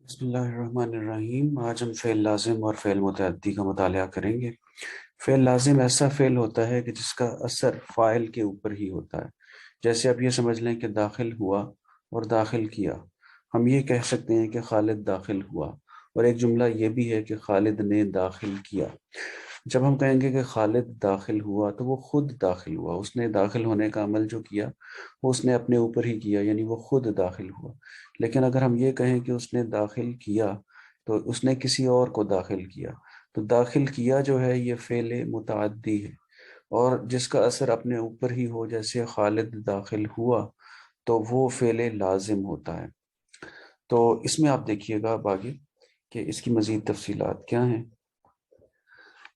بسم اللہ الرحمن الرحیم۔ آج ہم فعل لازم اور فعل متعدی کا مطالعہ کریں گے۔ فعل لازم ایسا فعل ہوتا ہے کہ جس کا اثر فاعل کے اوپر ہی ہوتا ہے۔ جیسے آپ یہ سمجھ لیں کہ داخل ہوا اور داخل کیا۔ ہم یہ کہہ سکتے ہیں کہ خالد داخل ہوا، اور ایک جملہ یہ بھی ہے کہ خالد نے داخل کیا۔ جب ہم کہیں گے کہ خالد داخل ہوا تو وہ خود داخل ہوا، اس نے داخل ہونے کا عمل جو کیا وہ اس نے اپنے اوپر ہی کیا، یعنی وہ خود داخل ہوا۔ لیکن اگر ہم یہ کہیں کہ اس نے داخل کیا تو اس نے کسی اور کو داخل کیا، تو داخل کیا جو ہے یہ فعل متعدی ہے، اور جس کا اثر اپنے اوپر ہی ہو، جیسے خالد داخل ہوا، تو وہ فعل لازم ہوتا ہے۔ تو اس میں آپ دیکھیے گا اب آگے کہ اس کی مزید تفصیلات کیا ہیں۔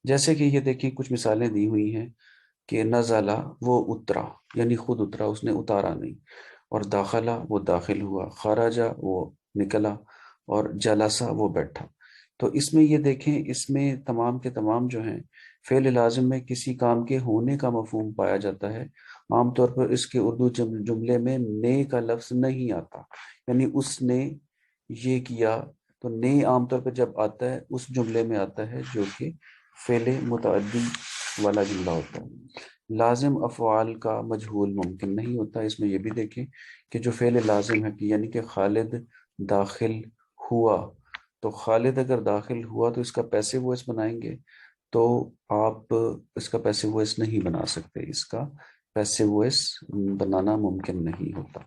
جیسے کہ یہ دیکھیں کچھ مثالیں دی ہوئی ہیں کہ نزلہ وہ اترا، یعنی خود اترا، اس نے اتارا نہیں، اور داخلہ وہ داخل ہوا، خراجہ وہ نکلا، اور جلسہ وہ بیٹھا۔ تو اس میں یہ دیکھیں، اس میں تمام کے تمام جو ہیں فعل لازم میں کسی کام کے ہونے کا مفہوم پایا جاتا ہے۔ عام طور پر اس کے اردو جملے میں نے کا لفظ نہیں آتا، یعنی اس نے یہ کیا، تو نے عام طور پر جب آتا ہے اس جملے میں آتا ہے جو کہ فعل متعدی والا جملہ ہوتا ہے۔ لازم افعال کا مجہول ممکن نہیں ہوتا۔ اس میں یہ بھی دیکھیں کہ جو فعل لازم ہے کہ یعنی کہ خالد داخل ہوا، تو خالد اگر داخل ہوا تو اس کا پیسو وائس بنائیں گے، تو آپ اس کا پیسو وائس نہیں بنا سکتے، اس کا پیسو وائس بنانا ممکن نہیں ہوتا۔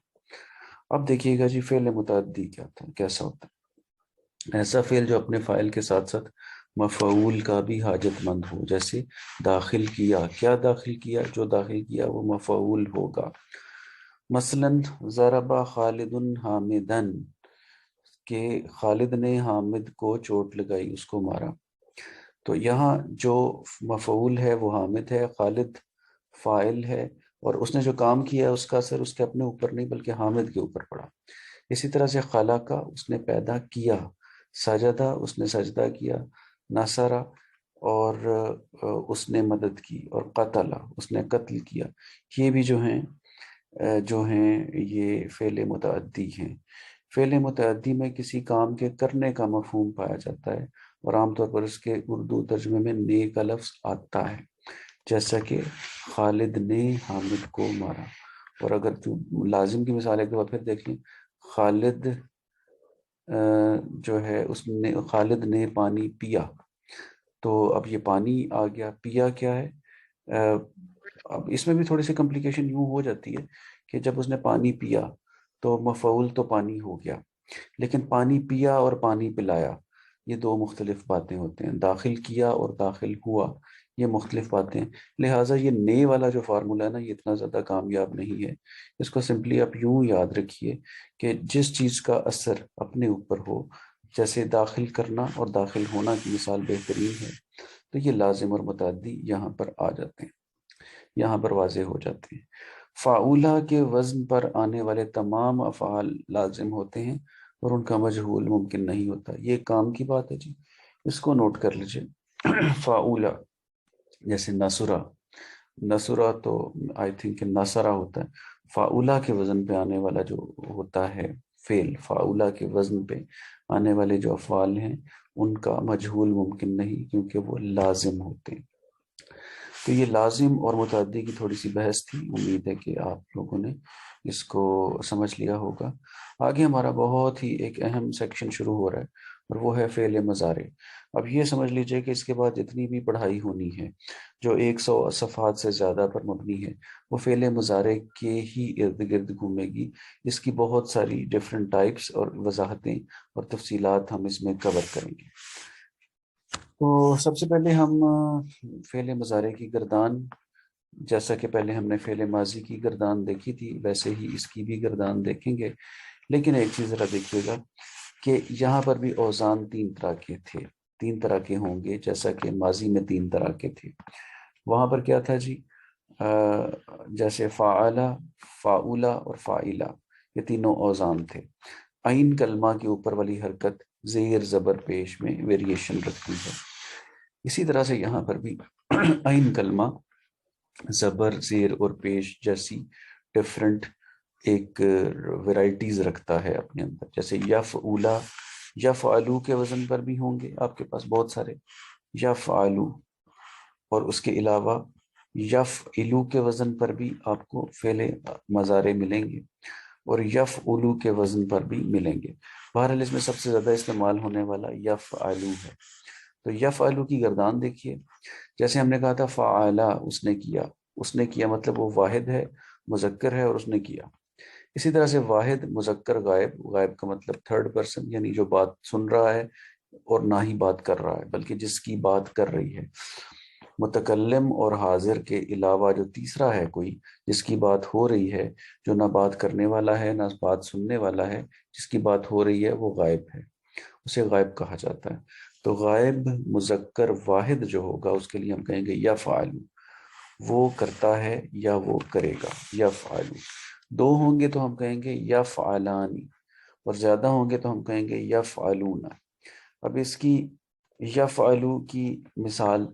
اب دیکھیے گا جی فعل متعدی کیا تھا، کیسا ہوتا ہے؟ ایسا فعل جو اپنے فاعل کے ساتھ ساتھ مفعول کا بھی حاجت مند ہو، جیسے داخل کیا، کیا داخل کیا، جو داخل کیا وہ مفعول ہوگا۔ مثلا ضرب خالد حامدن، کہ خالد نے حامد کو چوٹ لگائی، اس کو مارا۔ تو یہاں جو مفعول ہے وہ حامد ہے، خالد فاعل ہے، اور اس نے جو کام کیا اس کا اثر اس کے اپنے اوپر نہیں بلکہ حامد کے اوپر پڑا۔ اسی طرح سے خلقہ اس نے پیدا کیا، سجدہ اس نے سجدہ کیا، نصرہ اور اس نے مدد کی، اور قتل اس نے قتل کیا۔ یہ بھی جو ہیں یہ فعل متعدی ہیں۔ فعل متعدی میں کسی کام کے کرنے کا مفہوم پایا جاتا ہے، اور عام طور پر اس کے اردو ترجمے میں نے کا لفظ آتا ہے، جیسا کہ خالد نے حامد کو مارا۔ اور اگر تو لازم کی مثال ایک دفعہ پھر دیکھ لیں، خالد جو ہے اس نے خالد نے پانی پیا، تو اب یہ پانی آ گیا، پیا کیا ہے؟ اب اس میں بھی تھوڑی سی کمپلیکیشن یوں ہو جاتی ہے کہ جب اس نے پانی پیا تو مفعول تو پانی ہو گیا، لیکن پانی پیا اور پانی پلایا یہ دو مختلف باتیں ہوتے ہیں۔ داخل کیا اور داخل ہوا یہ مختلف باتیں ہیں، لہٰذا یہ نے والا جو فارمولا ہے نا، یہ اتنا زیادہ کامیاب نہیں ہے۔ اس کو سمپلی آپ یوں یاد رکھیے کہ جس چیز کا اثر اپنے اوپر ہو، جیسے داخل کرنا اور داخل ہونا کی مثال بہترین ہے، تو یہ لازم اور متعدی یہاں پر آ جاتے ہیں، یہاں پر واضح ہو جاتے ہیں۔ فاعولہ کے وزن پر آنے والے تمام افعال لازم ہوتے ہیں، اور ان کا مجہول ممکن نہیں ہوتا۔ یہ کام کی بات ہے جی، اس کو نوٹ کر لیجئے۔ فاعولہ جیسے نصرہ، نصرہ تو آئی تھنک نصرہ ہوتا ہے۔ فاعولہ کے وزن پہ آنے والا جو ہوتا ہے فعل، فاعولہ کے وزن پہ آنے والے جو افعال ہیں ان کا مجہول ممکن نہیں، کیونکہ وہ لازم ہوتے ہیں۔ تو یہ لازم اور متعدی کی تھوڑی سی بحث تھی، امید ہے کہ آپ لوگوں نے اس کو سمجھ لیا ہوگا۔ آگے ہمارا بہت ہی ایک اہم سیکشن شروع ہو رہا ہے، اور وہ ہے فعل مضارع۔ اب یہ سمجھ لیجئے کہ اس کے بعد جتنی بھی پڑھائی ہونی ہے جو 100 صفحات سے زیادہ پر مبنی ہے، وہ فعل مضارع کے ہی ارد گرد گھومے گی۔ اس کی بہت ساری ڈیفرنٹ ٹائپس اور وضاحتیں اور تفصیلات ہم اس میں کور کریں گے۔ تو سب سے پہلے ہم فعل مضارع کی گردان، جیسا کہ پہلے ہم نے فعل ماضی کی گردان دیکھی تھی ویسے ہی اس کی بھی گردان دیکھیں گے۔ لیکن ایک چیز ذرا دیکھیے گا کہ یہاں پر بھی اوزان 3 طرح کے تھے، 3 طرح کے ہوں گے، جیسا کہ ماضی میں 3 طرح کے تھے۔ وہاں پر کیا تھا جی؟ جیسے فعلہ، فاعولہ اور فاعلہ، یہ تینوں اوزان تھے۔ عین کلمہ کے اوپر والی حرکت زیر زبر پیش میں ویریشن رکھتی ہے۔ اسی طرح سے یہاں پر بھی عین کلمہ زبر، زیر اور پیش جیسی ڈفرنٹ ایک ویرائٹیز رکھتا ہے اپنے اندر، جیسے یفعولہ یفعلو کے وزن پر بھی ہوں گے آپ کے پاس بہت سارے یفعلو، اور اس کے علاوہ یفعلو کے وزن پر بھی آپ کو فعل مضارع ملیں گے، اور یفعلو کے وزن پر بھی ملیں گے۔ بہرحال اس میں سب سے زیادہ استعمال ہونے والا یفعلو ہے۔ تو یفعلو کی گردان دیکھیے، جیسے ہم نے کہا تھا فعلا، اس نے کیا، اس نے کیا مطلب وہ واحد ہے، مذکر ہے اور اس نے کیا۔ اسی طرح سے واحد مذکر غائب، غائب کا مطلب تھرڈ پرسن، یعنی جو بات سن رہا ہے اور نہ ہی بات کر رہا ہے بلکہ جس کی بات کر رہی ہے۔ متکلم اور حاضر کے علاوہ جو تیسرا ہے کوئی جس کی بات ہو رہی ہے، جو نہ بات کرنے والا ہے نہ بات سننے والا ہے، جس کی بات ہو رہی ہے وہ غائب ہے، اسے غائب کہا جاتا ہے۔ تو غائب مذکر واحد جو ہوگا اس کے لیے ہم کہیں گے یفعل، وہ کرتا ہے یا وہ کرے گا، یفعل۔ دو ہوں گے تو ہم کہیں گے یفعلانی، اور زیادہ ہوں گے تو ہم کہیں گے یفعلون۔ اب اس کی یفعلو کی مثال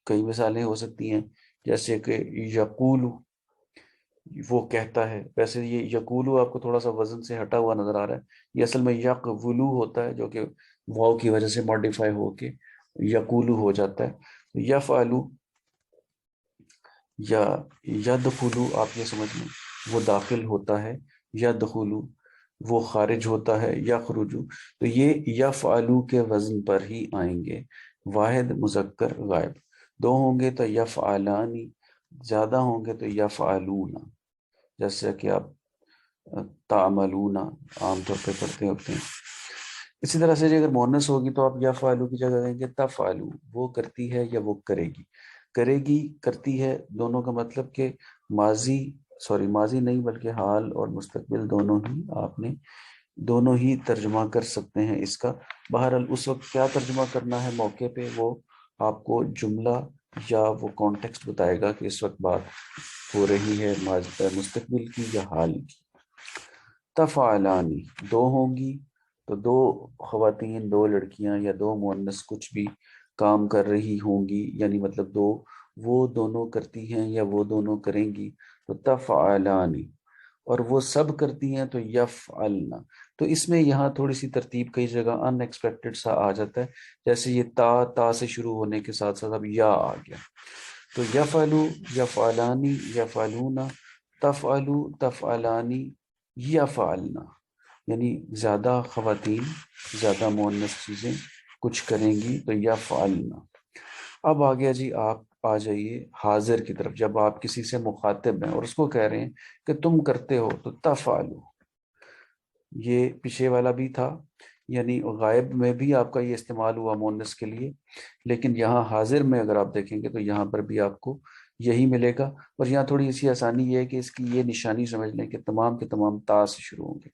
کئی مثالیں ہو سکتی ہیں، جیسے کہ یقولو، وہ کہتا ہے۔ ویسے یہ یقولو آپ کو تھوڑا سا وزن سے ہٹا ہوا نظر آ رہا ہے، یہ اصل میں یقولو ہوتا ہے جو کہ واو کی وجہ سے ماڈیفائی ہو کے یقولو ہو جاتا ہے۔ یفعلو یا یدخلو آپ یہ سمجھ لیں وہ داخل ہوتا ہے، یدخلو وہ خارج ہوتا ہے، یخرجو تو یہ یفعلو کے وزن پر ہی آئیں گے، واحد مذکر غائب۔ دو ہوں گے تو یفعلانی، زیادہ ہوں گے تو یفعلون، جیسے کہ آپ تعملون عام طور پہ پڑھتے ہوتے ہیں۔ اسی طرح سے اگر مونس ہوگی تو آپ یفعلو کی جگہ کہیں گے تفعلو، وہ کرتی ہے یا وہ کرے گی۔ کرے گی، کرتی ہے، دونوں کا مطلب کہ ماضی نہیں بلکہ حال اور مستقبل دونوں ہی آپ نے دونوں ہی ترجمہ کر سکتے ہیں اس کا۔ بہرحال اس وقت کیا ترجمہ کرنا ہے موقع پہ وہ آپ کو جملہ یا وہ کانٹیکسٹ بتائے گا کہ اس وقت بات ہو رہی ہے مستقبل کی یا حال کی۔ تفعلانی، دو ہوں گی تو دو خواتین، دو لڑکیاں یا دو مؤنث کچھ بھی کام کر رہی ہوں گی، یعنی مطلب وہ دونوں کرتی ہیں یا وہ دونوں کریں گی تو تفعلانی، اور وہ سب کرتی ہیں تو یفعلنا۔ تو اس میں یہاں تھوڑی سی ترتیب کئی جگہ ان ایکسپیکٹڈ سا آ جاتا ہے، جیسے یہ تا سے شروع ہونے کے ساتھ ساتھ اب یا آ گیا، تو یفعلو، یفعلانی، یفعلون، تفعلو، تفعلانی، یفعلنا، یعنی زیادہ خواتین، زیادہ مؤنث چیزیں کچھ کریں گی تو یفعلنا۔ اب آ گیا جی، آپ آ جائیے حاضر کی طرف۔ جب آپ کسی سے مخاطب ہیں اور اس کو کہہ رہے ہیں کہ تم کرتے ہو تو تفعلو، یہ پیچھے والا بھی تھا، یعنی غائب میں بھی آپ کا یہ استعمال ہوا مؤنث کے لیے، لیکن یہاں حاضر میں اگر آپ دیکھیں گے تو یہاں پر بھی آپ کو یہی ملے گا۔ اور یہاں تھوڑی سی آسانی یہ ہے کہ اس کی یہ نشانی سمجھ لیں کہ تمام کے تمام تا سے شروع ہوں گے۔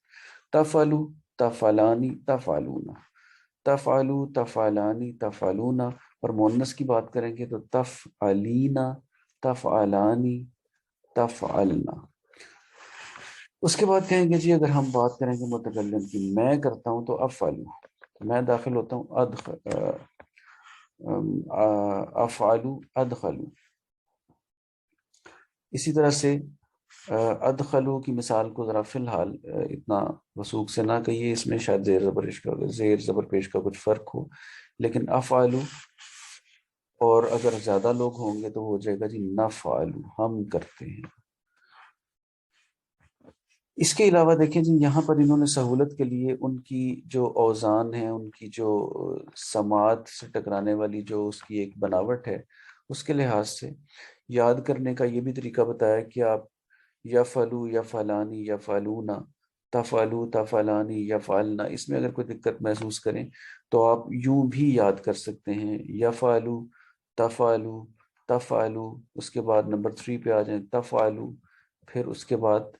تفعلو، تفعلانی، تفعلون، تفعلو، تفعلانی، تفعلون، اور مؤنث کی بات کریں گے تو تفعلینا، تفعلانی، تفعلنا۔ اس کے بعد کہیں گے جی اگر ہم بات کریں گے متکلم کی، میں کرتا ہوں تو افعلو، میں داخل ہوتا ہوں افعلو، ادخلو۔ اسی طرح سے ادخلو کی مثال کو ذرا فی الحال اتنا وثوق سے نہ کہیے، اس میں شاید زیر زبر پیش کا کچھ فرق ہو، لیکن افعلو، اور اگر زیادہ لوگ ہوں گے تو ہو جائے گا جی نفعلو، ہم کرتے ہیں۔ اس کے علاوہ دیکھیں جی یہاں پر انہوں نے سہولت کے لیے ان کی جو اوزان ہیں، ان کی جو سماعت سے ٹکرانے والی جو اس کی ایک بناوٹ ہے، اس کے لحاظ سے یاد کرنے کا یہ بھی طریقہ بتایا کہ آپ یفعلو، یفعلانی، یفعلون، تفعلو، تفعلانی، یفعلنا، اس میں اگر کوئی دقت محسوس کریں تو آپ یوں بھی یاد کر سکتے ہیں، یفعلو، تفعلو، تفعلو، اس کے بعد نمبر 3 پہ آ جائیں تفعلو، پھر اس کے بعد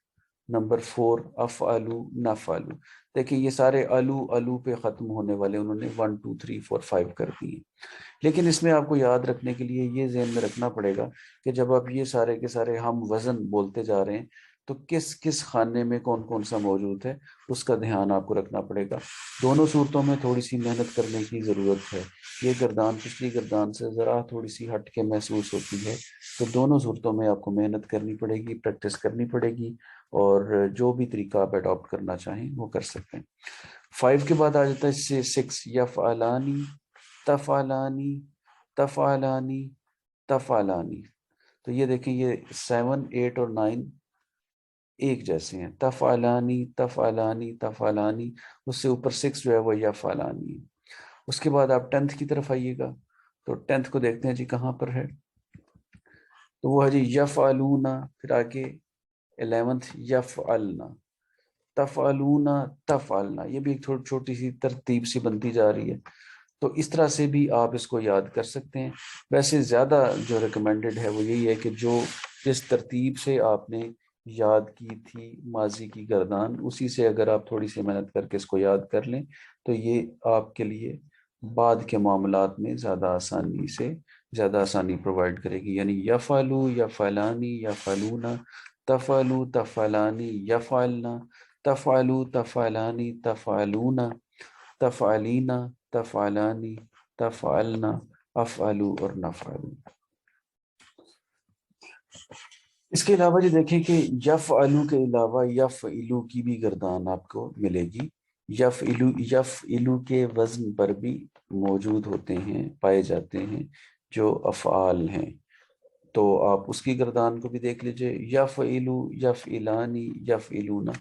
نمبر 4 افعلو، نفعلو۔ دیکھیں یہ سارے الو پہ ختم ہونے والے انہوں نے 1 2 3 4 5 کر دیے، لیکن اس میں آپ کو یاد رکھنے کے لیے یہ ذہن میں رکھنا پڑے گا کہ جب آپ یہ سارے کے سارے ہم وزن بولتے جا رہے ہیں تو کس کس خانے میں کون کون سا موجود ہے اس کا دھیان آپ کو رکھنا پڑے گا۔ دونوں صورتوں میں تھوڑی سی محنت کرنے کی ضرورت ہے، یہ گردان پچھلی گردان سے ذرا تھوڑی سی ہٹ کے محسوس ہوتی ہے، تو دونوں صورتوں میں آپ کو محنت کرنی پڑے گی، پریکٹس کرنی پڑے گی، اور جو بھی طریقہ آپ اڈاپٹ کرنا چاہیں وہ کر سکتے ہیں۔ 5 کے بعد آ جاتا ہے 6، یفعلانی تفعلانی تفعلانی تفعلانی. تو یہ دیکھیں یہ 7، 8 اور 9 ایک جیسے ہیں، تفعلانی تفعلانی تفعلانی. اس سے اوپر 6 جو ہے وہ یفعلانی ہے. اس کے بعد آپ 10th کی طرف آئیے گا تو 10th کو دیکھتے ہیں جی کہاں پر ہے. تو وہ ہے جی یفعلونا، پھر آگے 11th یفعلنا تفعلونا تفعلنا. یہ بھی ایک چھوٹی سی ترتیب سی بنتی جا رہی ہے. تو اس طرح سے بھی آپ اس کو یاد کر سکتے ہیں. ویسے زیادہ جو ریکمینڈڈ ہے وہ یہی ہے کہ جو جس ترتیب سے آپ نے یاد کی تھی ماضی کی گردان، اسی سے اگر آپ تھوڑی سی محنت کر کے اس کو یاد کر لیں تو یہ آپ کے لیے بعد کے معاملات میں زیادہ آسانی پرووائڈ کرے گی. یعنی یفعلو یفعلانی یفعلونا تفعلو تفعلانی یفعلنا تفعلو تفعلانی تفعلونا تفعلینا تفعلانی تفعلنا افعلو اور نفعلو. اس کے علاوہ جی دیکھیں کہ یفعلو کے علاوہ یفعلو کی بھی گردان آپ کو ملے گی. یفعلو کے وزن پر بھی موجود ہوتے ہیں، پائے جاتے ہیں جو افعال ہیں. تو آپ اس کی گردان کو بھی دیکھ لیجئے. یفعلو یفعلانی یفعلونا،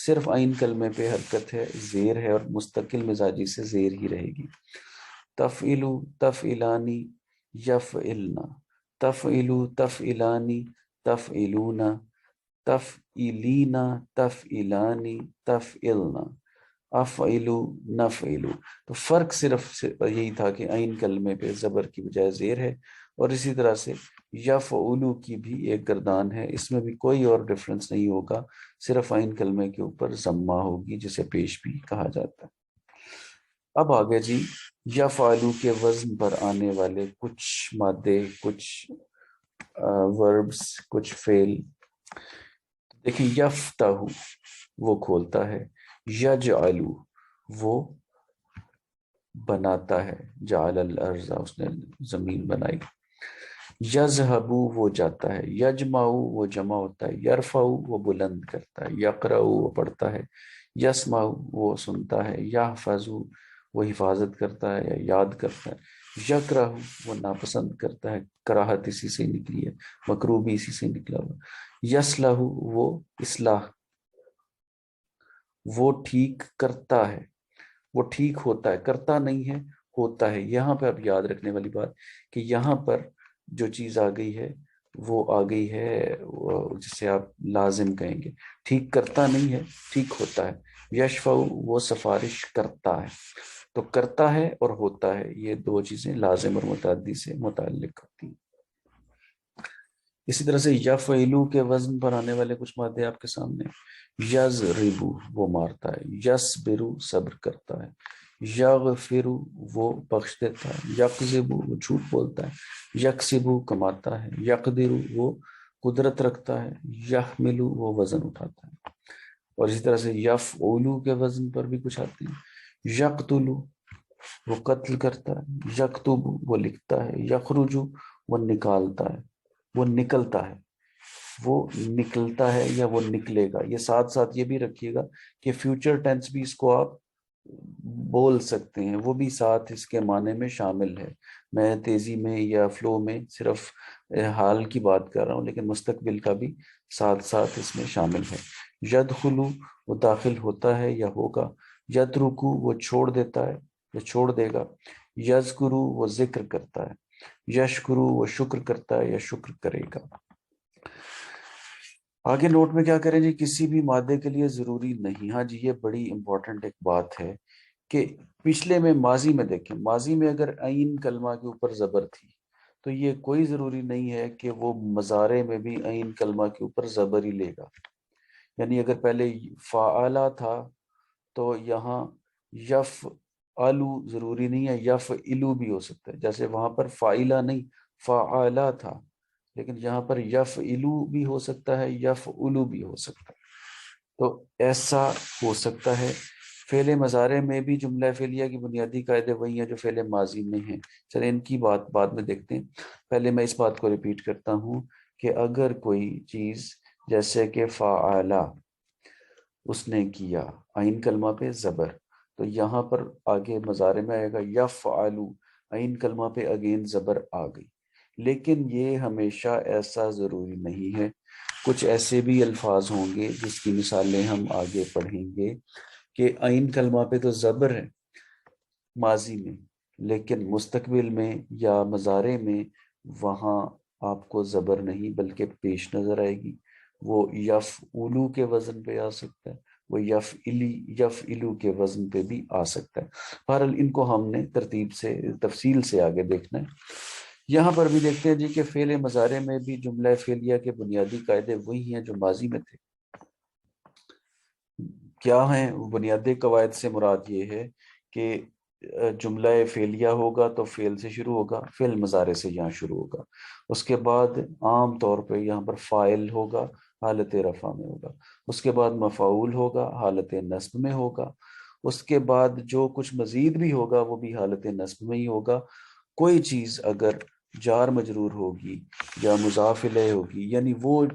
صرف عین کلمے پہ حرکت ہے، زیر ہے اور مستقل مزاجی سے زیر ہی رہے گی. تفعلو تفعلانی یفعلنا تفعلو تفعلانی تفعلونا تفعلینا تفعلانی تفعلنا افعلو نفعلو. تو فرق صرف یہی تھا کہ عین کلمے پہ زبر کی بجائے زیر ہے. اور اسی طرح سے یفعلو کی بھی ایک گردان ہے، اس میں بھی کوئی اور ڈفرنس نہیں ہوگا، صرف عین کلمے کے اوپر ضمہ ہوگی جسے پیش بھی کہا جاتا ہے. اب آگے جی یفعلو کے وزن پر آنے والے کچھ مادے، کچھ وربس، کچھ فعل. دیکھیں یفتح وہ کھولتا ہے، یجعلو وہ بناتا ہے، جعل الارض اس نے زمین بنائی. یذهب وہ جاتا ہے، یجمع وہ جمع ہوتا ہے، یرفع وہ بلند کرتا ہے، یقرأ وہ پڑھتا ہے، یسمع وہ سنتا ہے، یحفظ وہ حفاظت کرتا ہے یا یاد کرتا ہے، یکرہ وہ ناپسند کرتا ہے، کراہت اسی سے نکلی ہے، مکروہ بھی اسی سے نکلا ہوا. یصلح وہ اصلاح، وہ ٹھیک کرتا ہے، وہ ٹھیک ہوتا ہے، کرتا نہیں ہے ہوتا ہے. یہاں پہ اب یاد رکھنے والی بات کہ یہاں پر جو چیز آ گئی ہے وہ آ گئی ہے جسے آپ لازم کہیں گے. ٹھیک کرتا نہیں ہے، ٹھیک ہوتا ہے. یشفع وہ سفارش کرتا ہے. تو کرتا ہے اور ہوتا ہے، یہ دو چیزیں لازم اور متعدی سے متعلق ہوتی ہیں. اسی طرح سے یفعلو کے وزن پر آنے والے کچھ مادے آپ کے سامنے. یضرب وہ مارتا ہے، یصبر صبر کرتا ہے، یغفر وہ بخش دیتا ہے، یکذب وہ جھوٹ بولتا ہے، یکسب کماتا ہے، یقدر وہ قدرت رکھتا ہے، یحمل وہ وزن اٹھاتا ہے. اور اسی طرح سے یفعلو کے وزن پر بھی کچھ آتے ہیں. یقتل وہ قتل کرتا ہے، یکتب وہ لکھتا ہے، یخرج وہ نکالتا ہے، وہ نکلتا ہے، وہ نکلتا ہے یا وہ نکلے گا. یہ ساتھ ساتھ یہ بھی رکھیے گا کہ فیوچر ٹینس بھی اس کو آپ بول سکتے ہیں، وہ بھی ساتھ اس کے معنی میں شامل ہے. میں تیزی میں یا فلو میں صرف حال کی بات کر رہا ہوں، لیکن مستقبل کا بھی ساتھ ساتھ اس میں شامل ہے. یدخلو وہ داخل ہوتا ہے یا ہوگا، یترکو وہ چھوڑ دیتا ہے یا چھوڑ دے گا، یذکرو وہ ذکر کرتا ہے، یشکرو وہ شکر کرتا ہے یا شکر کرے گا. آگے نوٹ میں کیا کریں جی، کسی بھی مادے کے لیے ضروری نہیں. ہاں جی یہ بڑی امپورٹنٹ ایک بات ہے کہ پچھلے میں ماضی میں دیکھیں، ماضی میں اگر عین کلمہ کے اوپر زبر تھی تو یہ کوئی ضروری نہیں ہے کہ وہ مضارع میں بھی عین کلمہ کے اوپر زبر ہی لے گا. یعنی اگر پہلے فعلا تھا تو یہاں یفعلو ضروری نہیں ہے، یفعلو بھی ہو سکتا ہے. جیسے وہاں پر فاعلہ نہیں فعلا تھا، لیکن یہاں پر یفعلو بھی ہو سکتا ہے، یفعلو بھی ہو سکتا ہے. تو ایسا ہو سکتا ہے. فعل مضارع میں بھی جملہ فعلیہ کی بنیادی قاعدے وہی ہیں جو فعل ماضی میں ہیں. چلیں ان کی بات بعد میں دیکھتے ہیں. پہلے میں اس بات کو ریپیٹ کرتا ہوں کہ اگر کوئی چیز جیسے کہ فعلا اس نے کیا، عین کلمہ پہ زبر، تو یہاں پر آگے مضارع میں آئے گا یفعلو، عین کلمہ پہ اگین زبر آ گئی، لیکن یہ ہمیشہ ایسا ضروری نہیں ہے، کچھ ایسے بھی الفاظ ہوں گے جس کی مثالیں ہم آگے پڑھیں گے کہ عین کلمہ پہ تو زبر ہے ماضی میں، لیکن مستقبل میں یا مضارع میں وہاں آپ کو زبر نہیں بلکہ پیش نظر آئے گی، وہ یفعلو کے وزن پہ آ سکتا ہے، وہ یفعلو کے وزن پہ بھی آ سکتا ہے۔ بہرحال ان کو ہم نے ترتیب سے تفصیل سے آگے دیکھنا ہے۔ یہاں پر بھی دیکھتے ہیں جی کہ فعل مضارع میں بھی جملہ فعلیہ کے بنیادی قاعدے وہی ہیں جو ماضی میں تھے۔ کیا ہیں بنیادی قواعد سے مراد یہ ہے کہ جملہ فعلیہ ہوگا تو فعل سے شروع ہوگا، فعل مضارع سے یہاں شروع ہوگا، اس کے بعد عام طور پہ یہاں پر فاعل ہوگا، حالت رفع میں ہوگا، اس کے بعد مفعول ہوگا، حالت نصب میں ہوگا، اس کے بعد جو کچھ مزید بھی ہوگا وہ بھی حالت نصب میں ہی ہوگا۔ کوئی چیز اگر جار مجرور ہوگی یا مضاف الیہ ہوگی، یعنی وہ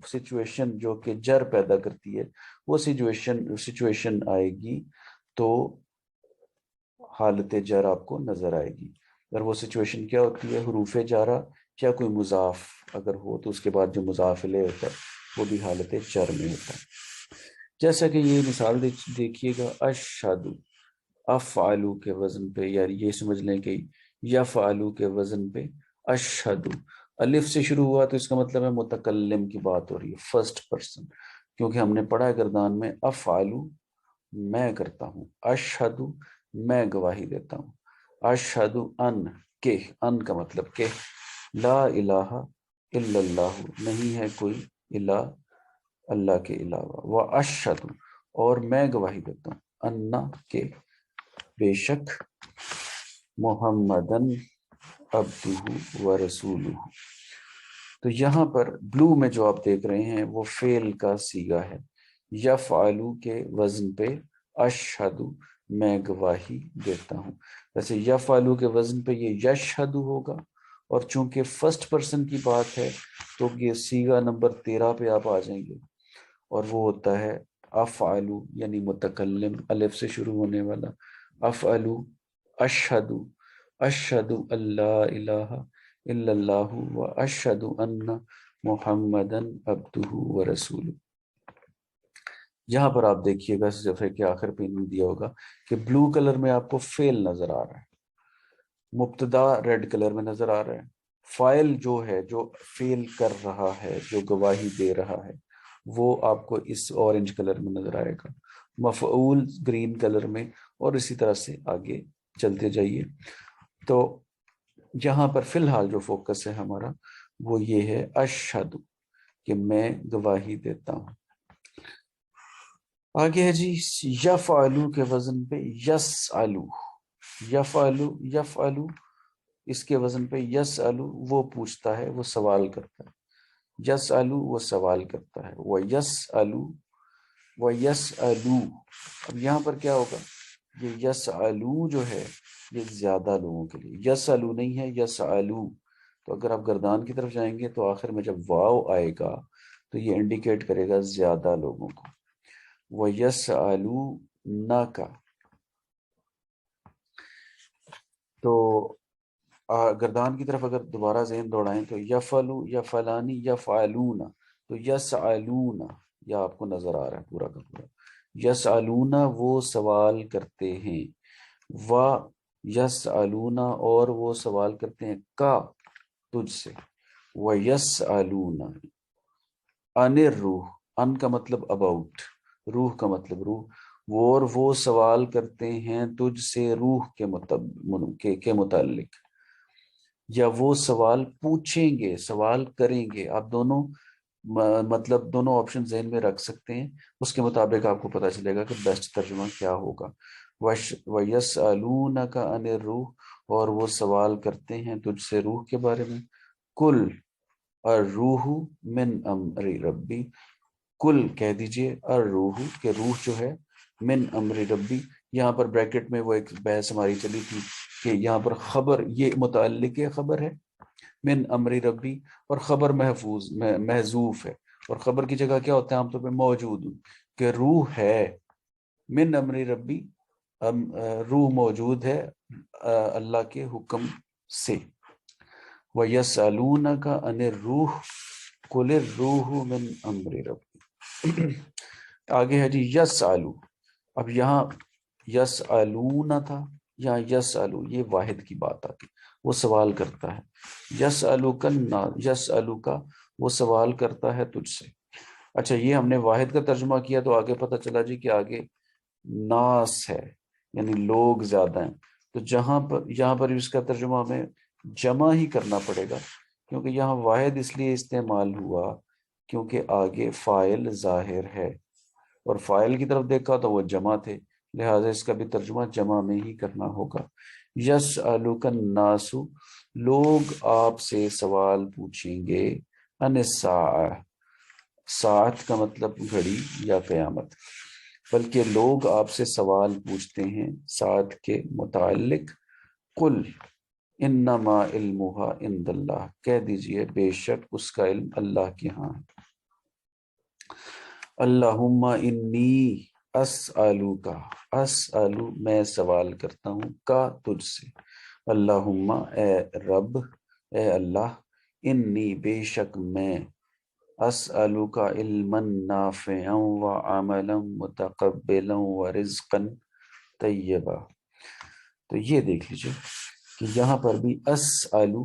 سچویشن جو کہ جر پیدا کرتی ہے، وہ سچویشن آئے گی تو حالت جر آپ کو نظر آئے گی۔ اگر وہ سچویشن کیا ہوتی ہے، حروف جارہ یا کوئی مضاف اگر ہو تو اس کے بعد جو مضاف الیہ ہوتا ہے وہ بھی حالت جر میں ہوتا ہے۔ جیسا کہ یہ مثال دیکھیے گا، اشہدو، افعلو کے وزن پہ، یعنی یہ سمجھ لیں کہ یفعلو کے وزن پہ اشہدو، الف سے شروع ہوا تو اس کا مطلب ہے متکلم کی بات ہو رہی ہے، فرسٹ پرسن، کیونکہ ہم نے پڑھا ہے گردان میں افعلو میں کرتا ہوں، اشہدو میں گواہی دیتا ہوں، اشہدو ان کہ، ان کا مطلب کہ لا الہ الا اللہ، نہیں ہے کوئی الہ اللہ کے علاوہ، وہ اشہدو اور میں گواہی دیتا ہوں، انا کہ بے شک محمدن عبدہ و رسولہ۔ تو یہاں پر بلو میں جو آپ دیکھ رہے ہیں وہ فعل کا صیغہ ہے، یفعلو کے وزن پہ اشہدو میں گواہی دیتا ہوں۔ ویسے یفعلو کے وزن پہ یہ یشہدو ہوگا، اور چونکہ فرسٹ پرسن کی بات ہے تو یہ صیغہ نمبر 13 پہ آپ آ جائیں گے، اور وہ ہوتا ہے افعلو، یعنی متکلم الف سے شروع ہونے والا، افعلو اشہدو، اشہدو اللہ الہ الا اللہ و اشہدو ان محمدن عبدہ و رسولہ۔ یہاں پر آپ دیکھیے گا اس صفحے کے آخر پہ نہیں دیا ہوگا کہ بلو کلر میں آپ کو فعل نظر آ رہا ہے، مبتدا ریڈ کلر میں نظر آ رہا ہے، فاعل جو ہے جو فعل کر رہا ہے، جو گواہی دے رہا ہے، وہ آپ کو اس اورنج کلر میں نظر آئے گا، مفعول گرین کلر میں، اور اسی طرح سے آگے چلتے جائیے۔ تو یہاں پر فی الحال جو فوکس ہے ہمارا وہ یہ ہے اشہدو، کہ میں گواہی دیتا ہوں۔ آگے ہے جی یفعلو کے وزن پہ یسعلو، یفعلو اس کے وزن پہ یسعلو، وہ پوچھتا ہے، وہ سوال کرتا ہے، یسعلو وہ سوال کرتا ہے، ویسعلو اب یہاں پر کیا ہوگا، یہ یسعلو جو ہے یہ زیادہ لوگوں کے لیے، یسعلو نہیں ہے یسعلو، تو اگر آپ گردان کی طرف جائیں گے تو آخر میں جب واو آئے گا تو یہ انڈیکیٹ کرے گا زیادہ لوگوں کو، وَيَسْأَلُونَكَ، تو گردان کی طرف اگر دوبارہ ذہن دوڑائیں تو یفعلو، یفعلانی، یفعلون، تو یسعلون یہ آپ کو نظر آ رہا ہے پورا کا پورا، یسعلون وہ سوال کرتے ہیں، و یسعلون اور وہ سوال کرتے ہیں، کا تجھ سے، وَيَسْأَلُونَ عن الروح، ان کا مطلب اباؤٹ، روح کا مطلب روح، وہ سوال کرتے ہیں تجھ سے روح کے متعلق، یا وہ سوال پوچھیں گے، سوال کریں گے، آپ دونوں مطلب دونوں آپشن ذہن میں رکھ سکتے ہیں، اس کے مطابق آپ کو پتہ چلے گا کہ بیسٹ ترجمہ کیا ہوگا۔ وَيَسْأَلُونَكَ عَنِ الرُّوحِ اور وہ سوال کرتے ہیں تجھ سے روح کے بارے میں، کل الروح من امر ربی، کل کہہ دیجئے الروح کہ روح جو ہے من امر ربی، یہاں پر بریکٹ میں وہ ایک بحث ہماری چلی تھی کہ یہاں پر خبر یہ متعلق خبر ہے من امر ربی، اور خبر محذوف ہے، اور خبر کی جگہ کیا ہوتا ہے عام طور پہ موجود، کہ روح ہے من امر ربی، روح موجود ہے اللہ کے حکم سے. وَيَسْأَلُونَكَ عَنِ الرُّوحِ قُلِ الرُّوحُ مِنْ أَمْرِ رَبِّي. آگے ہے جی یسألو. اب یہاں یسألون تھا، یہاں یسألو، یہ واحد کی بات آتی، وہ سوال کرتا ہے. یسألو کا وہ سوال کرتا ہے تجھ سے. اچھا یہ ہم نے واحد کا ترجمہ کیا تو آگے پتہ چلا جی کہ آگے ناس ہے، یعنی لوگ زیادہ ہیں. تو یہاں پر اس کا ترجمہ ہمیں جمع ہی کرنا پڑے گا، کیونکہ یہاں واحد اس لیے استعمال ہوا کیونکہ آگے فاعل ظاہر ہے، اور فاعل کی طرف دیکھا تو وہ جمع تھے، لہٰذا اس کا بھی ترجمہ جمع میں ہی کرنا ہوگا. یسألک الناس، لوگ آپ سے سوال پوچھیں گے. ان الساعہ، ساعت کا مطلب گھڑی یا قیامت، بلکہ لوگ آپ سے سوال پوچھتے ہیں ساعت کے متعلق. قل انما علمها عند اللہ، کہہ دیجئے بے شک اس کا علم اللہ کے ہاں ہے. اللہم انی اسألوک، اسألو میں سوال کرتا ہوں، کا تجھ سے. اللہم اے رب، اے اللہ، انی بے شک میں، اسألوک علما نافعا وعملا متقبلا ورزقا طیبا. تو یہ دیکھ لیجئے کہ یہاں پر بھی اسألو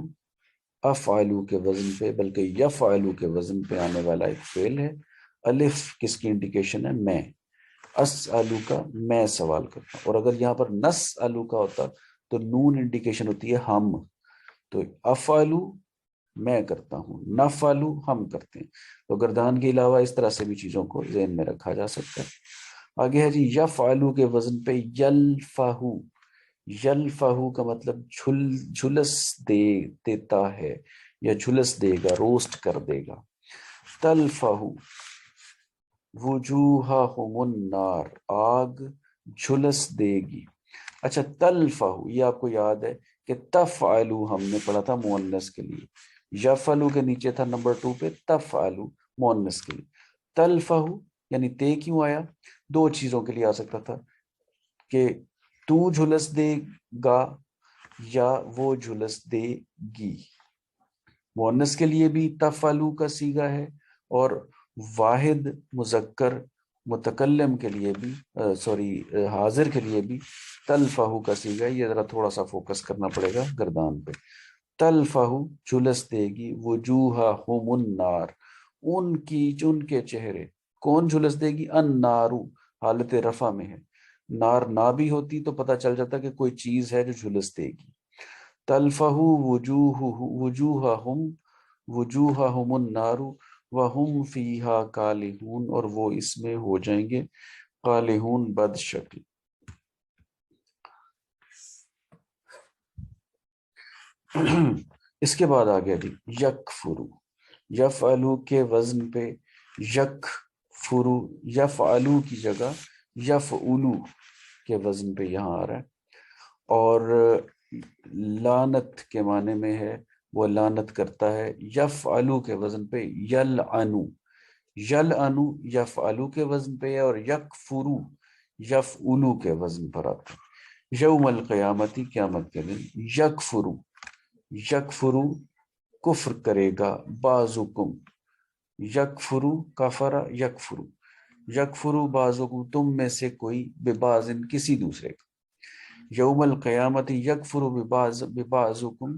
افعلو کے وزن پہ بلکہ یفعلو کے وزن پہ آنے والا ایک فعل ہے. الف کس کی انڈیکیشن ہے؟ میں. اسألو کا میں سوال کرتا ہوں، اور اگر یہاں پر نسألو کا ہوتا تو نون انڈیکیشن ہوتی ہے ہم. تو افعلو میں کرتا ہوں، نفعلو ہم کرتے ہیں. تو گردان کے علاوہ اس طرح سے بھی چیزوں کو ذہن میں رکھا جا سکتا ہے. آگے ہے جی یفعلو کے وزن پہ یلفہو. یلفہو کا مطلب جھلس دیتا ہے یا جھلس دے گا، روسٹ کر دے گا. تلفہو وجوہہم النار، آگ جھلس دے گی. اچھا تلفہو یہ آپ کو یاد ہے کہ تفعلو ہم نے پڑھا تھا مؤنث کے لیے، یفعلو کے نیچے تھا نمبر 2 پہ تفعلو مؤنث کے لیے. تلفہو یعنی تے کیوں آیا؟ دو چیزوں کے لیے آ سکتا تھا، کہ تو جھلس دے گا یا وہ جھلس دے گی. مؤنث کے لیے بھی تفعلو کا صیغہ ہے، اور واحد مذکر متکلم کے لیے بھی حاضر کے لیے بھی تلفہو کا صیغہ. یہ ذرا تھوڑا سا فوکس کرنا پڑے گا گردان پہ. تلفہو جھلس دے گی، وجوہہم النار ان کے چہرے. کون جھلس دے گی؟ النارو حالت رفع میں ہے، نار نہ بھی ہوتی تو پتہ چل جاتا کہ کوئی چیز ہے جو جھلس دے گی. تلفہو وجوہہم النار وہم فیہا کالہون، اور وہ اس میں ہو جائیں گے کالہون، بد شکل. اس کے بعد آگے جی یکفرو. یفعلو کے وزن پہ یکفرو، یفعلو کی جگہ یفعلو کے وزن پہ یہاں آ رہا ہے. اور لعنت کے معنی میں ہے، وہ لعنت کرتا ہے. یفعلو کے وزن پہ یلعنو، یلعنو یفعلو کے وزن پہ ہے، اور یکفرو یفعلو کے وزن پر آتا ہے. یوم القیامتی قیامت کے دن. یکفرو، یکفرو کفر کرے گا، بعضکم، یکفرو کفر یکفرو، یکفرو بعضکم تم میں سے کوئی، ببعض کسی دوسرے کا. یوم القیامت یکفر ببعضکم